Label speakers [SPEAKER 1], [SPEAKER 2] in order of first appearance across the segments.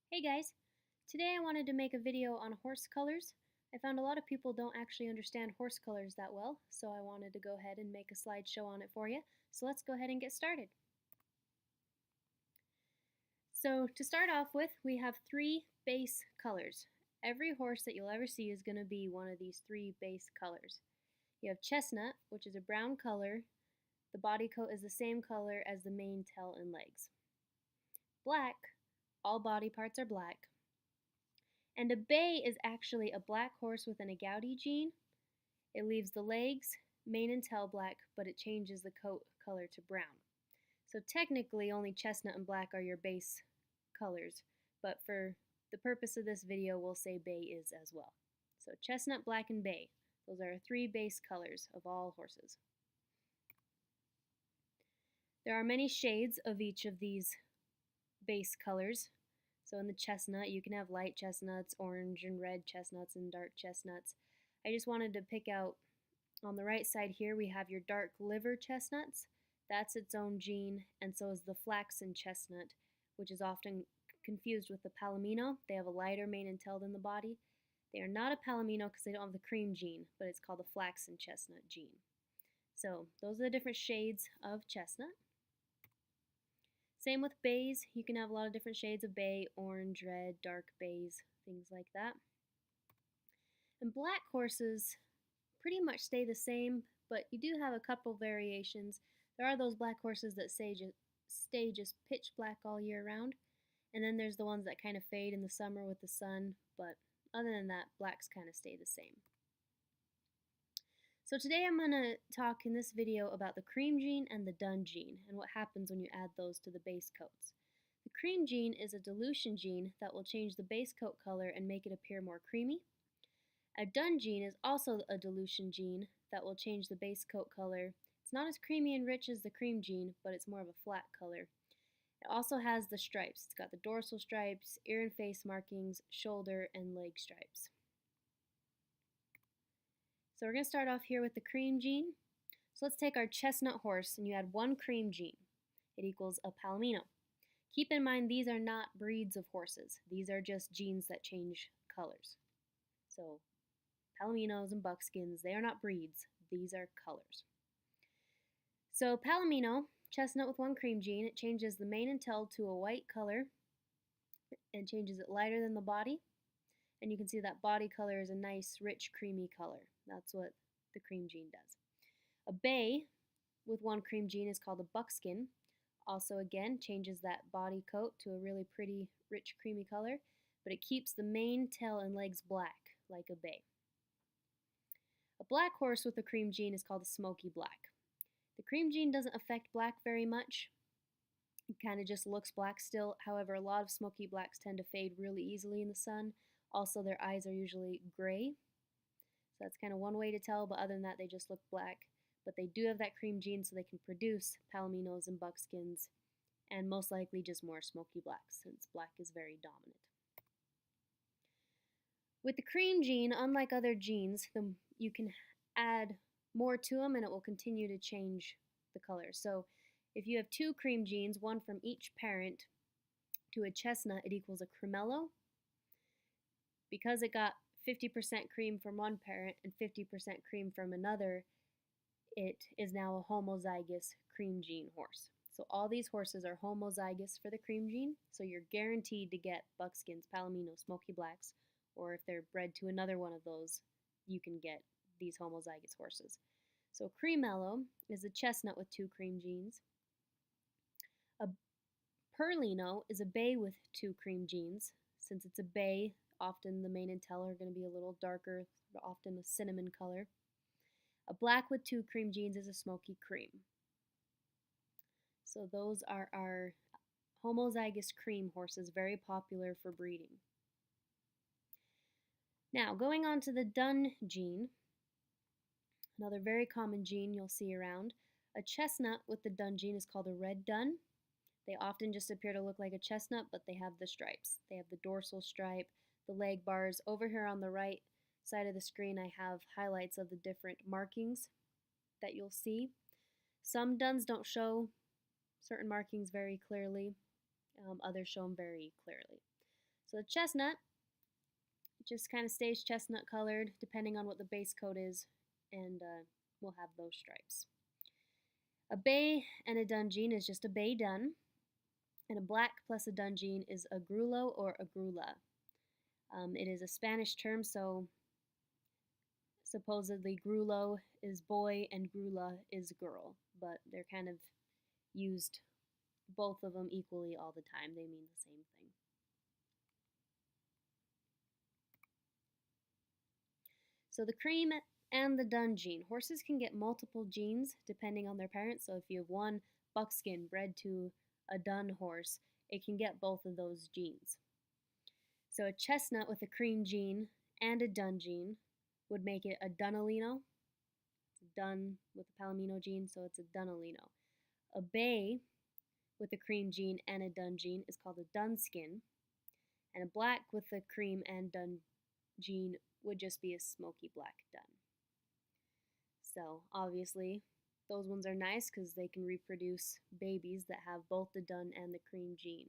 [SPEAKER 1] Hey guys, today I wanted to make a video on horse colors. I found a lot of people don't actually understand horse colors that well, so I wanted to go ahead and make a slideshow on it for you. So let's go ahead and get started. So to start off with, we have three base colors. Every horse that you'll ever see is going to be one of these three base colors. You have chestnut, which is a brown color. The body coat is the same color as the mane, tail, and legs. Black, all body parts are black. And a bay is actually a black horse with an agouti gene. It leaves the legs, mane, and tail black, but it changes the coat color to brown. So technically only chestnut and black are your base colors, but for the purpose of this video we'll say bay is as well. So chestnut, black, and bay. Those are three base colors of all horses. There are many shades of each of these base colors. So in the chestnut, you can have light chestnuts, orange and red chestnuts, and dark chestnuts. I just wanted to pick out, on the right side here, we have your dark liver chestnuts. That's its own gene, and so is the flaxen chestnut, which is often confused with the palomino. They have a lighter mane and tail than the body. They are not a palomino because they don't have the cream gene, but it's called the flaxen chestnut gene. So those are the different shades of chestnut. Same with bays. You can have a lot of different shades of bay, orange, red, dark bays, things like that. And black horses pretty much stay the same, but you do have a couple variations. There are those black horses that stay just pitch black all year round, and then there's the ones that kind of fade in the summer with the sun, but other than that, blacks kind of stay the same. So today I'm going to talk in this video about the cream gene and the dun gene and what happens when you add those to the base coats. The cream gene is a dilution gene that will change the base coat color and make it appear more creamy. A dun gene is also a dilution gene that will change the base coat color. It's not as creamy and rich as the cream gene, but it's more of a flat color. It also has the stripes. It's got the dorsal stripes, ear and face markings, shoulder, and leg stripes. So we're going to start off here with the cream gene. So let's take our chestnut horse and you add one cream gene. It equals a palomino. Keep in mind these are not breeds of horses. These are just genes that change colors. So palominos and buckskins, they are not breeds. These are colors. So palomino, chestnut with one cream gene, it changes the mane and tail to a white color and changes it lighter than the body. And you can see that body color is a nice, rich, creamy color. That's what the cream gene does. A bay with one cream gene is called a buckskin. Also, again, changes that body coat to a really pretty, rich, creamy color, but it keeps the mane, tail, and legs black, like a bay. A black horse with a cream gene is called a smoky black. The cream gene doesn't affect black very much. It kind of just looks black still. However, a lot of smoky blacks tend to fade really easily in the sun. Also, their eyes are usually gray. So that's kind of one way to tell, but other than that, they just look black. But they do have that cream gene, so they can produce palominos and buckskins, and most likely just more smoky blacks, since black is very dominant. With the cream gene, unlike other genes, you can add more to them and it will continue to change the color. So if you have two cream genes, one from each parent, to a chestnut, it equals a cremello. Because it got 50% cream from one parent and 50% cream from another, it is now a homozygous cream gene horse. So all these horses are homozygous for the cream gene, so you're guaranteed to get buckskins, palominos, smoky blacks, or if they're bred to another one of those, you can get these homozygous horses. So cremello is a chestnut with two cream genes. A purlino is a bay with two cream genes. Since it's a bay, often the mane and tail are going to be a little darker, often a cinnamon color. A black with two cream genes is a smoky cream. So those are our homozygous cream horses, very popular for breeding. Now, going on to the dun gene, another very common gene you'll see around. A chestnut with the dun gene is called a red dun. They often just appear to look like a chestnut, but they have the stripes. They have the dorsal stripe, the leg bars. Over here on the right side of the screen, I have highlights of the different markings that you'll see. Some duns don't show certain markings very clearly. Others show them very clearly. So the chestnut just kind of stays chestnut colored depending on what the base coat is, and we'll have those stripes. A bay and a dungeen is just a bay dun, and a black plus a dungeen is a grulo or a grula. It is a Spanish term, so supposedly grulo is boy and grula is girl, but they're kind of used, both of them, equally all the time. They mean the same thing. So the cream and the dun gene. Horses can get multiple genes depending on their parents. So if you have one buckskin bred to a dun horse, it can get both of those genes. So a chestnut with a cream gene and a dun gene would make it a Dunalino. It's a dun with a Palomino gene, so it's a Dunalino. A bay with a cream gene and a dun gene is called a Dunskin. And a black with a cream and dun gene would just be a smoky black dun. So obviously those ones are nice because they can reproduce babies that have both the dun and the cream gene.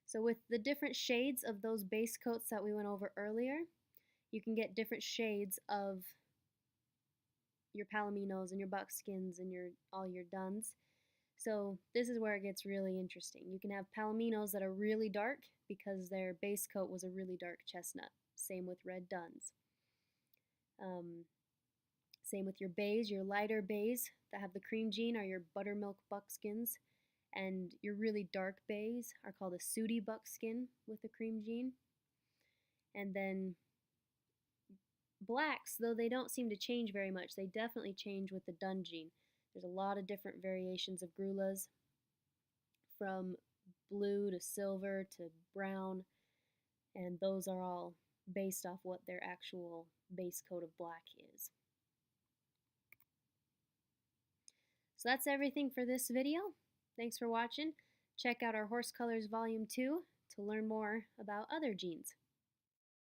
[SPEAKER 1] So with the different shades of those base coats that we went over earlier, you can get different shades of your Palominos and your buckskins and all your duns. So this is where it gets really interesting. You can have Palominos that are really dark because their base coat was a really dark chestnut. Same with red duns. Same with your bays. Your lighter bays that have the cream gene are your buttermilk buckskins, and your really dark bays are called a sooty buckskin with the cream gene. And then blacks, though they don't seem to change very much, they definitely change with the dun gene. There's a lot of different variations of grulas, from blue to silver to brown, and those are all based off what their actual base coat of black is. So that's everything for this video. Thanks for watching. Check out our Horse Colors Volume 2 to learn more about other genes.